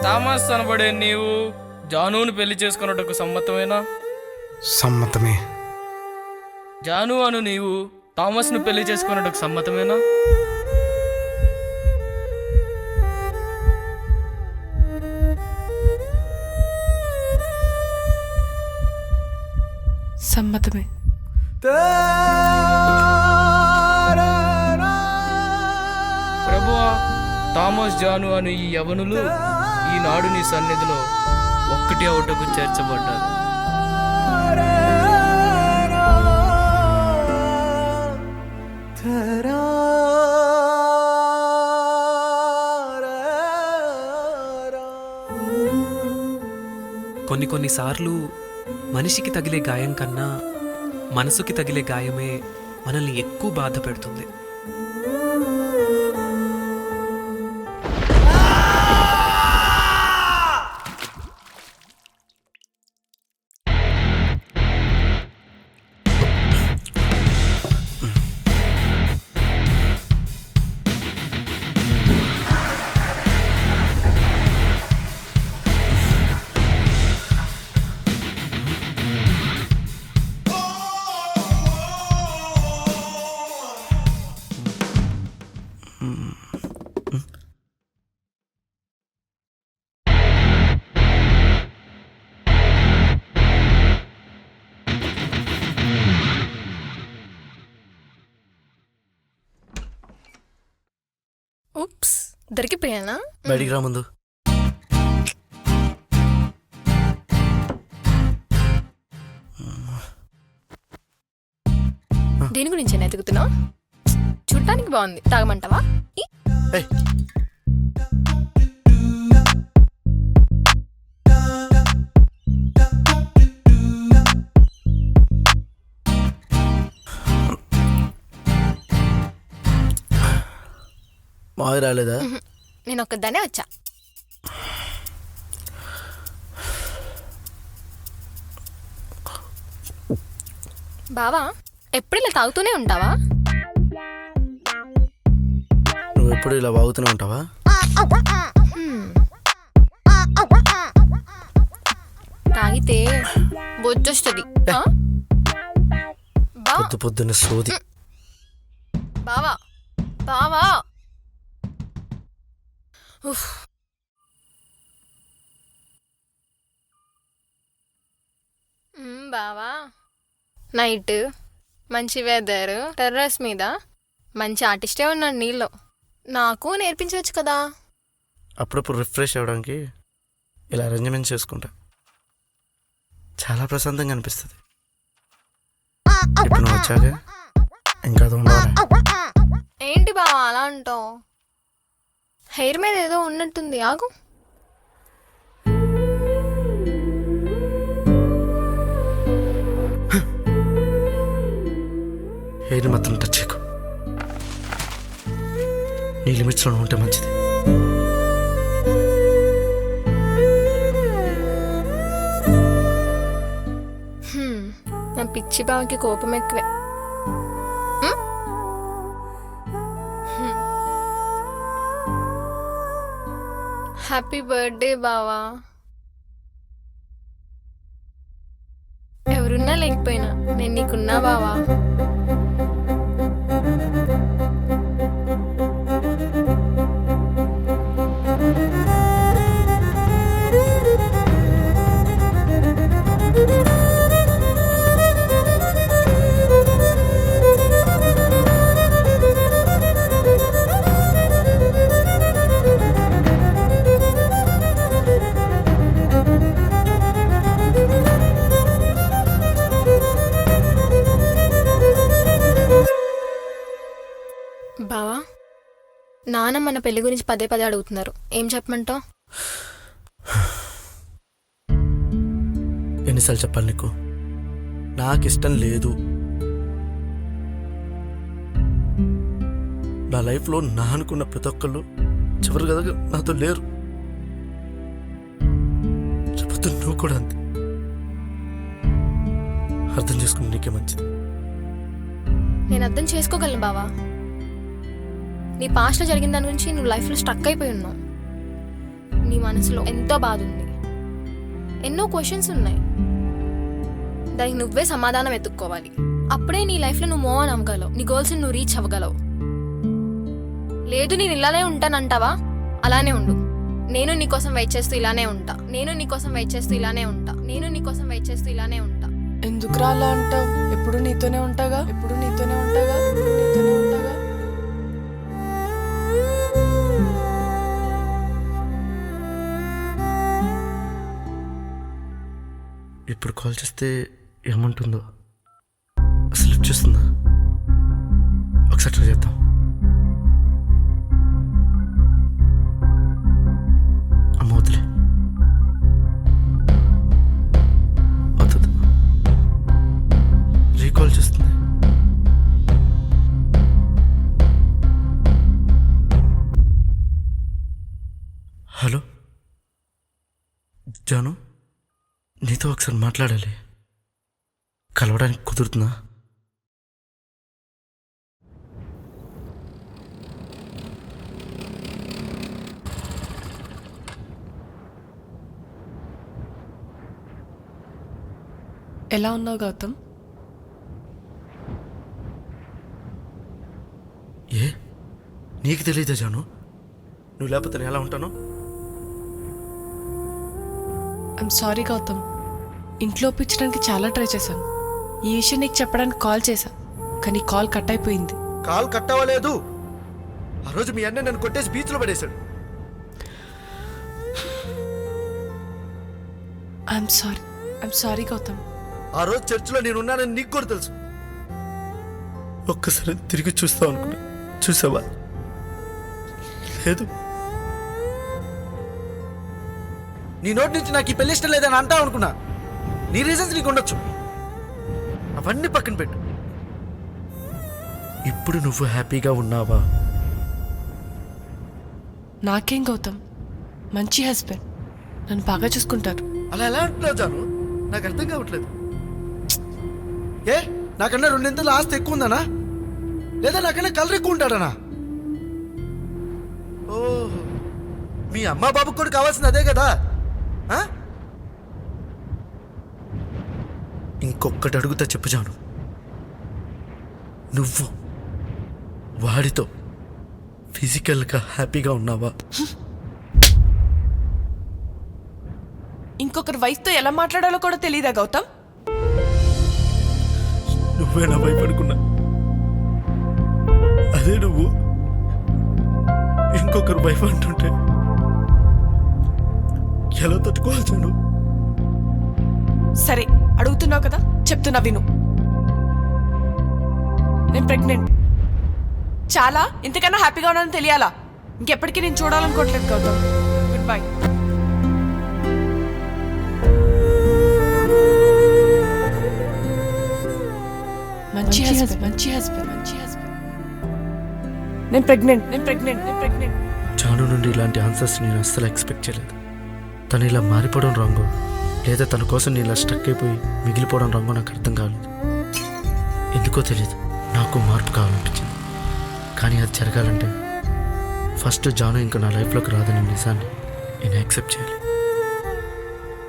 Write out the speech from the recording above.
Thomas అనబడే నీవు జానుని పెళ్లి చేసుకున్నట్టుకు సమ్మతమేనా? సమ్మతమే. జాను అను నీవు థామస్ను పెళ్లి చేసుకున్నట్టుకు సమ్మతమేనా? సమ్మతమే. ప్రభువా, థామస్ జాను అను ఈ యవనులు ఈనాడు నీ సన్నిధిలో ఒక్కటి అవుటకు చేర్చబడ్డారు. కొన్నిసార్లు మనిషికి తగిలే గాయం కన్నా మనసుకి తగిలే గాయమే మనల్ని ఎక్కువ బాధ పెడుతుంది. ఉప్స్, దొరికిపోయానా? బయటికి రా ముందు. దేని గురించి ఎతుకుతున్నావు? చూడటానికి బాగుంది, తాగమంటావా? ఏయ్, మావి రాలేదా? నేను ఒక్కదానే వచ్చా. బావా, ఎప్పుడు ఇలా తాగుతూనే ఉంటావా? నువ్వు ఎప్పుడు ఇలా వాగుతూనే ఉంటావా? తాగితే బొచ్చొస్తుంది. పొద్దు పొద్దున్న సోది. బావా బావా, బావా, నైట్ మంచి వెదర్, టెర్రస్ మీద మంచి ఆర్టిస్టే ఉన్నాడు నీళ్ళు. నాకు నేర్పించవచ్చు కదా. అప్పుడప్పుడు రిఫ్రెష్ అవ్వడానికి ఇలా అరేంజ్మెంట్ చేసుకుంటా. చాలా ప్రశాంతంగా అనిపిస్తుంది. ఇప్పుడు నువ్వు వచ్చాక ఇంకా అది ఉండాలి. ఏంటి బావా అలా అంటావు? హెయిర్ మీద ఏదో ఉన్నట్టుంది, ఆగు. హెయిర్ మాత్రం టచ్ చేయకు. నీ లిమిట్స్లో ఉంటే మంచిది. నా పిచ్చి బావకి కోపం ఎక్కువే. హ్యాపీ బర్త్డే బావా. ఎవరున్నా లేకపోయినా నేను నీకున్నా బావా. బావా, నాన్న మన పెళ్లి గురించి పదే పదే అడుగుతున్నారు. ఏం చెప్పమంటావు? ఎన్నిసార్లు చెప్పాలి నీకు? నాకు ఇష్టం లేదు. నా లైఫ్లో నా అనుకున్న ప్రతి ఒక్కళ్ళు చివరి కదా నాతో లేరు. చెప్పొద్దు, నువ్వు కూడా అంతే. అర్థం చేసుకుని నీకే మంచిది. నేను అర్థం చేసుకోగలను బావా. నీ పాస్ట్లో జరిగిన దాని గురించి నువ్వు లైఫ్లో స్ట్రక్ అయిపోయి ఉన్నావు. నీ మనసులో ఎంతో బాధ ఉంది, ఎన్నో క్వశ్చన్స్ ఉన్నాయి. దానికి నువ్వే సమాధానం వెతుక్కోవాలి. అప్పుడే నీ లైఫ్లో నువ్వు మూవ్ ఆన్ అవ్వగలవు, నీ గోల్స్ని నువ్వు రీచ్ అవ్వగలవు. లేదు నేను ఇలానే ఉంటానంటావా? అలానే ఉండు. నేను నీకోసం వెయిట్ చేస్తూ ఇలానే ఉంటా. నేను నీకోసం వెయిట్ చేస్తూ ఇలానే ఉంటా. నేను నీకోసం వెయిట్ చేస్తూ ఇలానే ఉంటా. ఎందుకురా అలా అంటావు? ఎప్పుడు నీతోనే ఉంటాగా, ఎప్పుడు నీతోనే ఉంటాగా, ఎప్పుడు నీతోనే ఉంటాగా. ఇప్పుడు కాల్ చేస్తే ఏమంటుందో అసలు లిఫ్ట్ చేస్తుందా? ఒకసారి ట్రై చేద్దాం. అమ్మ వదిలే, వద్దు, రీకాల్ చేస్తుంది. హలో జాను, నీతో ఒకసారి మాట్లాడాలి. కలవడానికి కుదురుతుందా? ఎలా ఉన్నావు గౌతమ్? ఏ నీకు తెలియదా జాను? నువ్వు లేకపోతే నేను ఎలా ఉంటాను? I'm sorry Gautam. ఇంట్లో ఒప్పించడానికి చాలా ట్రై చేశాను. ఈ విషయం నీకు చెప్పడానికి కాల్ చేశా, కానీ కాల్ కట్ అయిపోయింది. కాల్ కట్ అవ్వలేదు. ఆ రోజు మీ అన్న నన్ను కొట్టేసి బీచ్లో పడేశాడు. I'm sorry Gautam. ఆ రోజు చర్చిలో నేనున్నానని నీకు కూడా తెలుసు. ఒక్కసారి తిరిగి చూస్తావు అనుకున్నా, చూసావా? లేదు. నీ నోటి నుంచి నాకు ఈ పెళ్లి ఇష్టం లేదని అంటావు అనుకున్నా. నీ రీజన్స్ నీకు ఉండొచ్చు, అవన్నీ పక్కన పెట్టు. ఇప్పుడు నువ్వు హ్యాపీగా ఉన్నావా? నాకేం గౌతమ్, మంచి హస్బెండ్, నన్ను బాగా చూసుకుంటారు. అలా ఎలా అంటున్నావు జాను? నాకు అర్థం కావట్లేదు. ఏ నాకన్నా 2 ఆస్తి ఎక్కువ ఉందనా, లేదా నాకన్నా కలర్ ఎక్కువ ఉంటాడనా? ఓహో, మీ అమ్మా బాబుకు కూడా కావాల్సింది అదే కదా? ఆ? ఇంకొక్కటి అడుగుతా చెప్పు జాను, నువ్వు వాడితో ఫిజికల్గా హ్యాపీగా ఉన్నావా? ఇంకొకరి వైఫ్తో ఎలా మాట్లాడాలో కూడా తెలియదా గౌతమ్? నువ్వే నా వైపు అనుకున్నా, అదే నువ్వు ఇంకొకరు వైఫ్ అంటుంటే ఎలా తట్టుకోవాలి జాను? సరే అడుగుతున్నావు కదా, చెప్తున్నా విను. నేను ప్రెగ్నెంట్. చాలా, ఇంతకన్నా హ్యాపీగా ఉన్నానని తెలియాలా? ఇంకెప్పటికీ నేను చూడాలనుకోవట్లేదు గౌతమ్. Good bye. మంచి హస్బెండ్. నేను ప్రెగ్నెంట్. జాను నుండి ఇలాంటి ఆన్సర్స్ నేను అస్సలు ఎక్స్పెక్ట్ చేయలేదు. తను ఇలా మారిపోవడం రాంగో, లేదా తన కోసం నేను ఇలా స్టక్ అయిపోయి మిగిలిపోవడం రాంగో నాకు అర్థం కాలేదు. ఎందుకో తెలియదు, నాకు మార్పు కావాలనిపించింది. కానీ అది జరగాలంటే ఫస్ట్ జాను ఇంకా నా లైఫ్లోకి రాదని నిజాన్ని నేను యాక్సెప్ట్ చేయాలి.